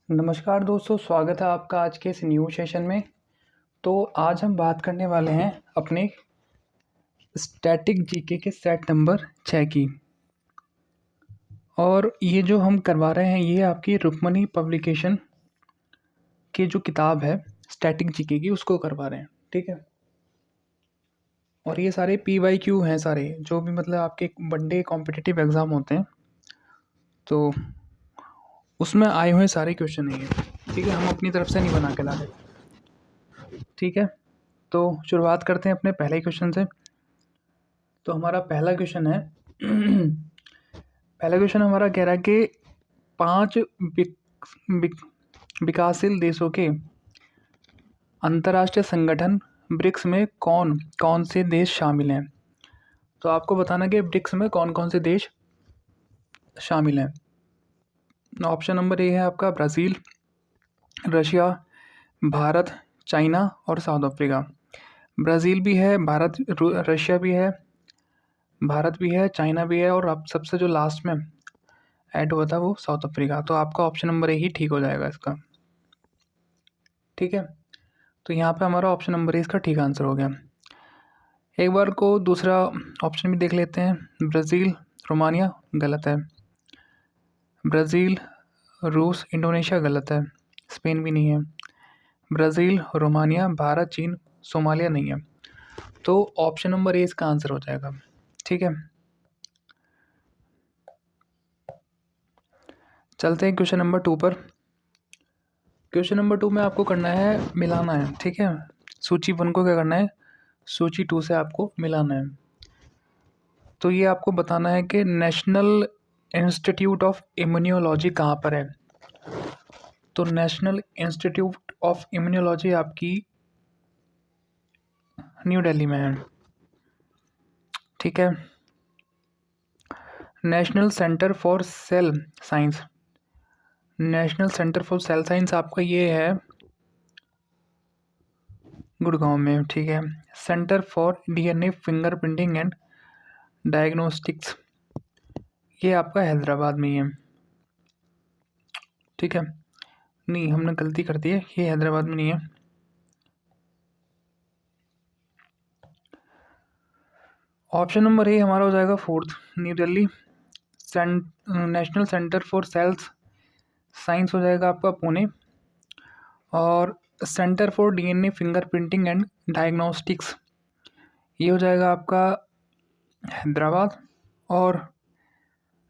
नमस्कार दोस्तों, स्वागत है आपका आज के इस न्यू सेशन में। तो आज हम बात करने वाले हैं अपने स्टैटिक जीके के सेट नंबर 6 की। और ये जो हम करवा रहे हैं ये आपकी रुक्मणी पब्लिकेशन की जो किताब है स्टैटिक जीके की उसको करवा रहे हैं, ठीक है। और ये सारे PYQ हैं, सारे जो भी मतलब आपके वनडे कॉम्पिटिटिव एग्ज़ाम होते हैं तो उसमें आए हुए सारे क्वेश्चन हैं ये, ठीक है। हम अपनी तरफ से नहीं बना के ला रहे, ठीक है। तो शुरुआत करते हैं अपने पहले क्वेश्चन से। तो हमारा पहला क्वेश्चन है पहला क्वेश्चन हमारा कह रहा है कि 5 विकासशील देशों के अंतर्राष्ट्रीय संगठन ब्रिक्स में कौन कौन से देश शामिल हैं। तो आपको बताना कि ब्रिक्स में कौन कौन से देश शामिल हैं। ऑप्शन नंबर ए है आपका ब्राज़ील, रशिया, भारत, चाइना और साउथ अफ्रीका। ब्राज़ील भी है, रशिया भी है, भारत भी है, चाइना भी है और अब सबसे जो लास्ट में ऐड हुआ था वो साउथ अफ्रीका। तो आपका ऑप्शन नंबर ए ही ठीक हो जाएगा इसका, ठीक है। तो यहाँ पे हमारा ऑप्शन नंबर ए इसका ठीक आंसर हो गया। एक बार को दूसरा ऑप्शन भी देख लेते हैं। ब्राज़ील, रोमानिया गलत है। ब्राज़ील, रूस, इंडोनेशिया गलत है। स्पेन भी नहीं है। ब्राज़ील, रोमानिया, भारत, चीन, सोमालिया नहीं है। तो ऑप्शन नंबर ए इसका आंसर हो जाएगा, ठीक है। चलते हैं क्वेश्चन नंबर 2 पर। क्वेश्चन नंबर 2 में आपको करना है मिलाना है, ठीक है। सूची 1 को क्या करना है, सूची 2 से आपको मिलाना है। तो ये आपको बताना है कि नेशनल इंस्टीट्यूट ऑफ इम्यूनोलॉजी कहाँ पर है। तो नेशनल इंस्टीट्यूट ऑफ इम्यूनोलॉजी आपकी न्यू दिल्ली में है, ठीक है। National centre for sale science, national centre for sale science आपका ये है गुड़गांव में, ठीक है। Centre for DNA fingerprinting and diagnostics ये आपका हैदराबाद में ही है, ठीक है। नहीं, हमने गलती कर दी है, ये हैदराबाद में नहीं है। ऑप्शन नंबर ए हमारा हो जाएगा 4th, new Delhi. National centre for cells science हो जाएगा आपका पुणे। और centre for DNA fingerprinting and diagnostics ये हो जाएगा आपका हैदराबाद। और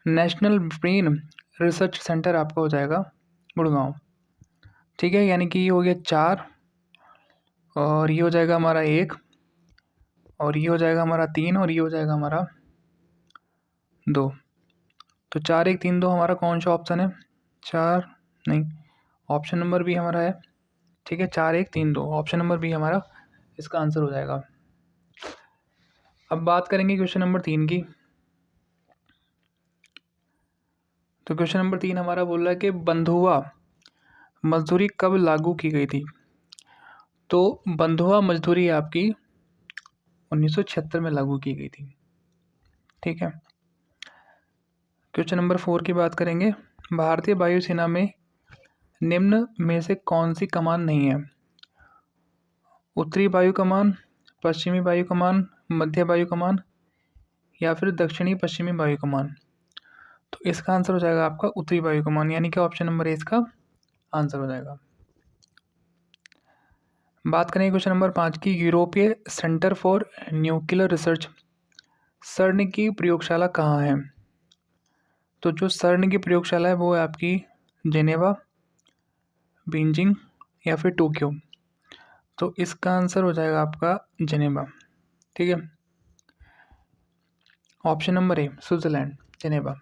नेशनल ब्रेन रिसर्च सेंटर आपका हो जाएगा गुड़गांव, ठीक है। यानी कि ये हो गया 4 और ये हो जाएगा हमारा 1 और ये हो जाएगा हमारा 3 और ये हो जाएगा हमारा 2। तो 4 1 3 2 हमारा कौन सा ऑप्शन है, 4 नहीं, ऑप्शन नंबर भी हमारा है, ठीक है। 4 1 3 2 ऑप्शन नंबर भी हमारा इसका आंसर हो जाएगा। अब बात करेंगे क्वेश्चन नंबर 3 की। तो क्वेश्चन नंबर 3 हमारा बोल रहा है कि बंधुआ मजदूरी कब लागू की गई थी। तो बंधुआ मजदूरी आपकी 1976 में लागू की गई थी, ठीक है। क्वेश्चन नंबर 4 की बात करेंगे। भारतीय वायुसेना में निम्न में से कौन सी कमान नहीं है। उत्तरी वायु कमान, पश्चिमी वायु कमान, मध्य वायु कमान या फिर दक्षिणी पश्चिमी वायु कमान। तो इसका आंसर हो जाएगा आपका उत्तरी वायु कमान, यानी कि ऑप्शन नंबर ए इसका आंसर हो जाएगा। बात करें क्वेश्चन नंबर 5 की। यूरोपीय सेंटर फॉर न्यूक्लियर रिसर्च सर्न की प्रयोगशाला कहाँ है। तो जो सर्न की प्रयोगशाला है वो है आपकी जेनेवा, बीजिंग या फिर टोक्यो। तो इसका आंसर हो जाएगा आपका जेनेवा, ठीक है। ऑप्शन नंबर ए स्विट्जरलैंड, जेनेवा।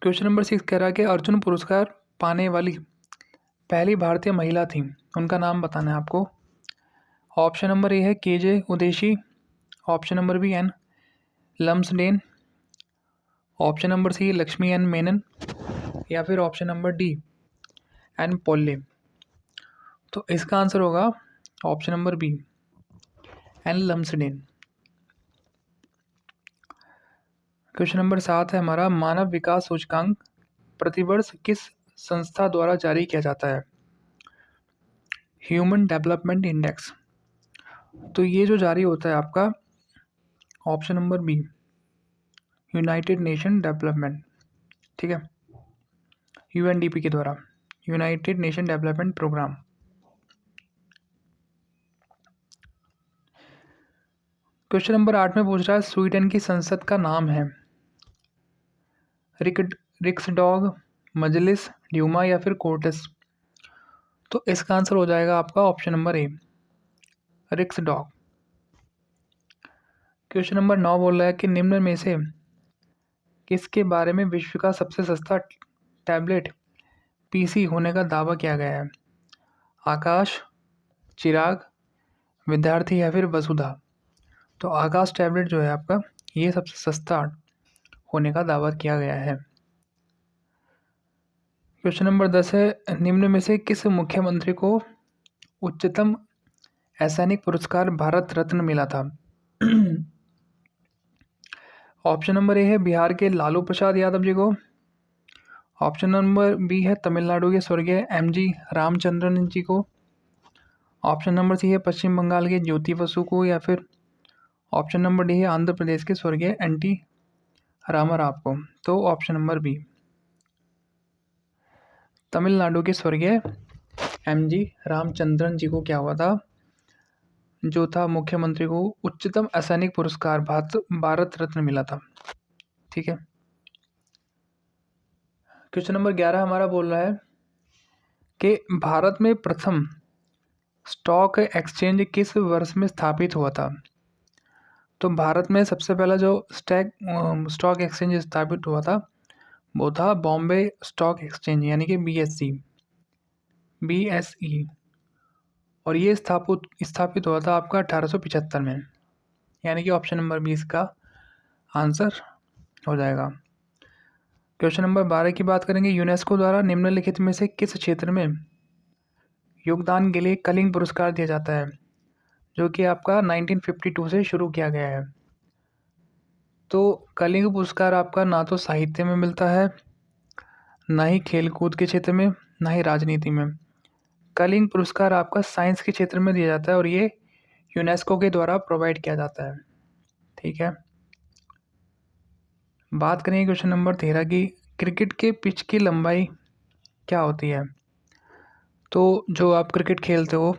क्वेश्चन नंबर 6 कह रहा है कि अर्जुन पुरस्कार पाने वाली पहली भारतीय महिला थी, उनका नाम बताना है आपको। ऑप्शन नंबर ए है KJ Udeshi, option number B N Lumsden, option number C Lakshmi N Menon या फिर ऑप्शन नंबर डी एन पोल्ले। तो इसका आंसर होगा option number B N Lumsden. Question number 7 है हमारा। मानव विकास सूचकांक प्रतिवर्ष किस संस्था द्वारा जारी किया जाता है? Human development index. तो ये जो जारी होता है आपका option number B, united nation development, ठीक है, यूएनडीपी के द्वारा, united nation development programme. Question number 8 में पूछ रहा है स्वीडन की संसद का नाम है रिक्सडॉग, मजलिस, ड्यूमा या फिर कोर्टेस। तो इसका आंसर हो जाएगा आपका option number A, Riksdag. Question number 9 बोल रहा है कि निम्न में से किसके बारे में विश्व का सबसे सस्ता टैबलेट पीसी होने का दावा किया गया है? आकाश, चिराग, विद्यार्थी या फिर वसुधा। तो आकाश टैबलेट जो है आपका, ये सबसे सस्ता होने का दावा किया गया है। क्वेश्चन नंबर 10 है निम्न में से किस मुख्यमंत्री को उच्चतम असैनिक पुरस्कार भारत रत्न मिला था? ऑप्शन नंबर ए है बिहार के लालू प्रसाद यादव जी को। ऑप्शन नंबर बी है तमिलनाडु के स्वर्गीय एमजी रामचंद्रन जी को। ऑप्शन नंबर सी है पश्चिम बंगाल के ज्योति बसु को, या फिर ऑप्शन नंबर डी है आंध्र प्रदेश के स्वर्गीय एनटी रामाराव को। तो ऑप्शन नंबर बी, तमिलनाडु के स्वर्गीय एमजी रामचंद्रन जी को क्या हुआ था, जो था मुख्यमंत्री को उच्चतम असैनिक पुरस्कार भारत रत्न मिला था। ठीक है। क्वेश्चन नंबर 11 हमारा बोल रहा है कि भारत में प्रथम स्टॉक एक्सचेंज किस वर्ष में स्थापित हुआ था? तो भारत में सबसे पहला जो स्टॉक एक्सचेंज स्थापित हुआ था वो था बॉम्बे स्टॉक एक्सचेंज, यानी कि बीएसई। और ये स्थापित हुआ था आपका 1875 में, यानी कि ऑप्शन नंबर 20 का आंसर हो जाएगा। क्वेश्चन नंबर 12 की बात करेंगे। यूनेस्को द्वारा निम्नलिखित में से किस क्षेत्र में योगदान के लिए कलिंग पुरस्कार दिया जाता है, जो कि आपका 1952 से शुरू किया गया है? तो कलिंग पुरस्कार आपका ना तो साहित्य में मिलता है, ना ही खेलकूद के क्षेत्र में, ना ही राजनीति में। कलिंग पुरस्कार आपका साइंस के क्षेत्र में दिया जाता है और ये यूनेस्को के द्वारा प्रोवाइड किया जाता है। ठीक है। बात करेंगे क्वेश्चन नंबर 13 की, क्रिकेट के पिच की लंबाई क्या होती है? तो जो आप क्रिकेट खेलते हो,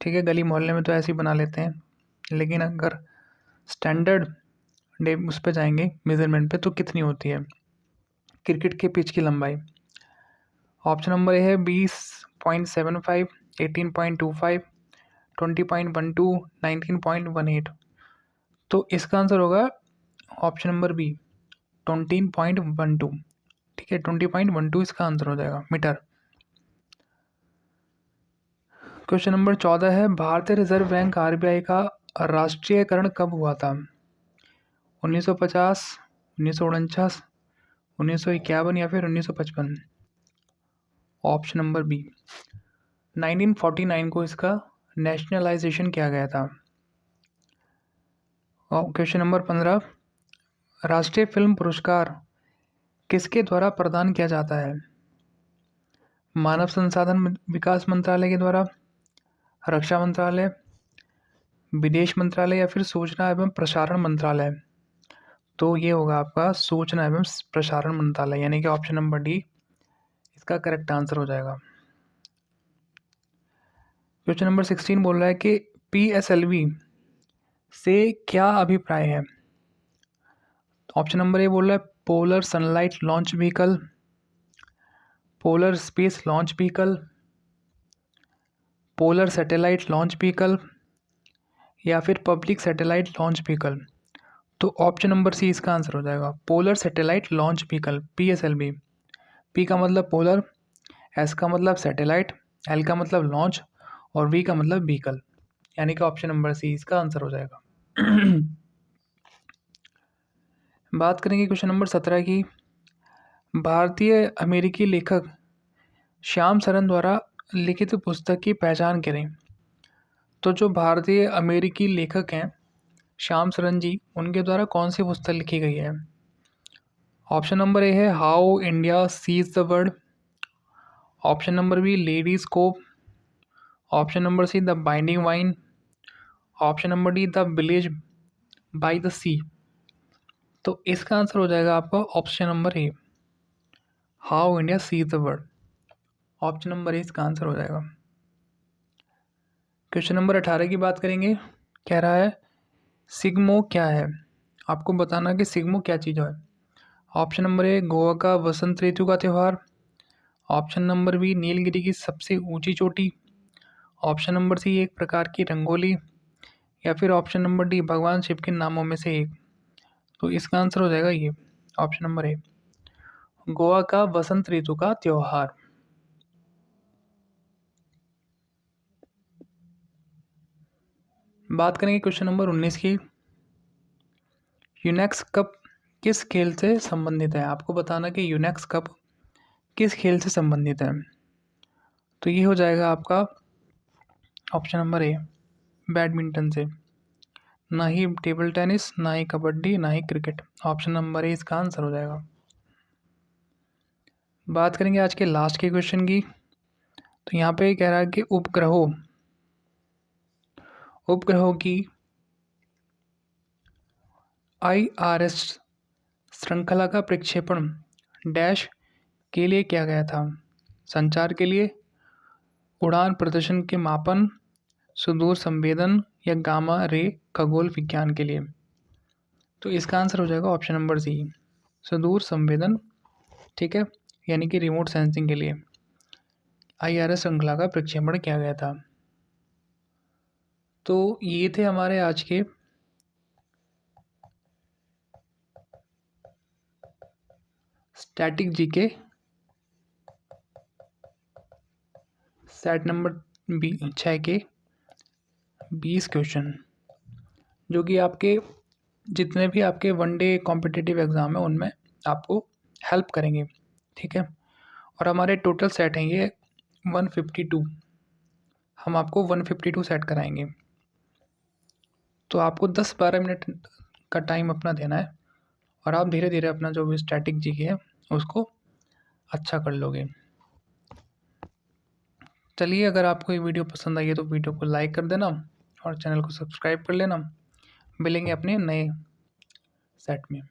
ठीक है, गली मोहल्ले में तो ऐसे ही बना लेते हैं, लेकिन अगर स्टैंडर्ड डे उस पर जाएंगे मेजरमेंट पे, तो कितनी होती है क्रिकेट के पिच की लंबाई? ऑप्शन नंबर ए है 20.75, 18.25, 20.12, 19.18। तो इसका आंसर होगा ऑप्शन नंबर बी, 20.12। ठीक है, 20.12 इसका आंसर हो जाएगा मीटर। क्वेश्चन नंबर 14 है भारतीय रिजर्व बैंक आरबीआई का राष्ट्रीयकरण कब हुआ था? 1950, 1949, 1951 या फिर 1955? ऑप्शन नंबर बी, 1949 को इसका नेशनलाइजेशन किया गया था। और क्वेश्चन नंबर 15, राष्ट्रीय फिल्म पुरस्कार किसके द्वारा प्रदान किया जाता है? मानव संसाधन विकास मंत्रालय के द्वारा, रक्षा मंत्रालय, विदेश मंत्रालय या फिर सूचना एवं प्रसारण मंत्रालय? तो ये होगा आपका सूचना एवं प्रसारण मंत्रालय, यानी कि ऑप्शन नंबर डी इसका करेक्ट आंसर हो जाएगा। क्वेश्चन नंबर 16 बोल रहा है कि पीएसएलवी से क्या अभिप्राय है? ऑप्शन नंबर ए बोल रहा है polar sunlight launch vehicle, polar space launch vehicle, polar satellite launch vehicle या फिर पब्लिक सैटेलाइट लॉन्च व्हीकल? तो ऑप्शन नंबर सी इसका आंसर हो जाएगा, polar satellite launch vehicle, PSLV. P का मतलब पोलर, एस का मतलब सैटेलाइट, एल का मतलब लॉन्च और वी का मतलब व्हीकल, यानी कि ऑप्शन नंबर सी इसका आंसर हो जाएगा। बात करेंगे क्वेश्चन नंबर 17 की, भारतीय अमेरिकी लेखक श्याम सरन द्वारा लिखित पुस्तक की पहचान करें। तो जो भारतीय अमेरिकी लेखक हैं श्याम सरन जी, उनके द्वारा कौन सी पुस्तक लिखी गई है? ऑप्शन नंबर ए है how India sees the world. Option number B ladies coupe. Option number C the binding vine. Option number D the village by the sea. तो इसका आंसर हो जाएगा आपका option number A, how India sees the world. Option number A इसका answer हो जाएगा। Question number 18 की बात करेंगे। कह रहा है सिग्मो क्या है। आपको बताना कि सिग्मो क्या चीज़ है। ऑप्शन नंबर ए गोवा का वसंत ऋतु का त्यौहार। ऑप्शन नंबर बी नीलगिरी की सबसे ऊंची चोटी। ऑप्शन नंबर सी एक प्रकार की रंगोली। या फिर ऑप्शन नंबर डी भगवान शिव के नामों में से एक। तो इसका आंसर हो जाएगा ये ऑप्शन नंबर ए, गोवा का वसंत ऋतु का त्योहार। बात करेंगे क्वेश्चन नंबर 19 की। यूनेक्स कप किस खेल से संबंधित है। आपको बताना कि यूनेक्स कप किस खेल से संबंधित है। तो ये हो जाएगा आपका ऑप्शन नंबर ए, बैडमिंटन से। ना ही टेबल टेनिस, ना ही कबड्डी, ना ही क्रिकेट। ऑप्शन नंबर ए इसका आंसर हो जाएगा। बात करेंगे आज के लास्ट के क्वेश्चन की। तो यहाँ पे कह रहा है कि उपग्रहों की IRS श्रृंखला का प्रक्षेपण डैश के लिए किया गया था। संचार के लिए, उड़ान प्रदर्शन के मापन, सुदूर संवेदन या गामा रे खगोल विज्ञान के लिए। तो इसका आंसर हो जाएगा ऑप्शन नंबर सी, सुदूर संवेदन। ठीक है, यानी कि रिमोट सेंसिंग के लिए IRS श्रृंखला का प्रक्षेपण किया गया था। तो ये थे हमारे आज के स्टैटिक जीके सेट नंबर 6 के 20 क्वेश्चन, जो कि आपके जितने भी आपके वनडे कॉम्पिटिटिव एग्ज़ाम है उनमें आपको हेल्प करेंगे। ठीक है, और हमारे टोटल सेट हैं ये 152। हम आपको 152 सेट कराएंगे। तो आपको 10-12 मिनट का टाइम अपना देना है और आप धीरे धीरे अपना जो भी स्टैटिक जीके है उसको अच्छा कर लोगे। चलिए, अगर आपको ये वीडियो पसंद आई है तो वीडियो को लाइक कर देना और चैनल को सब्सक्राइब कर लेना। मिलेंगे अपने नए सेट में।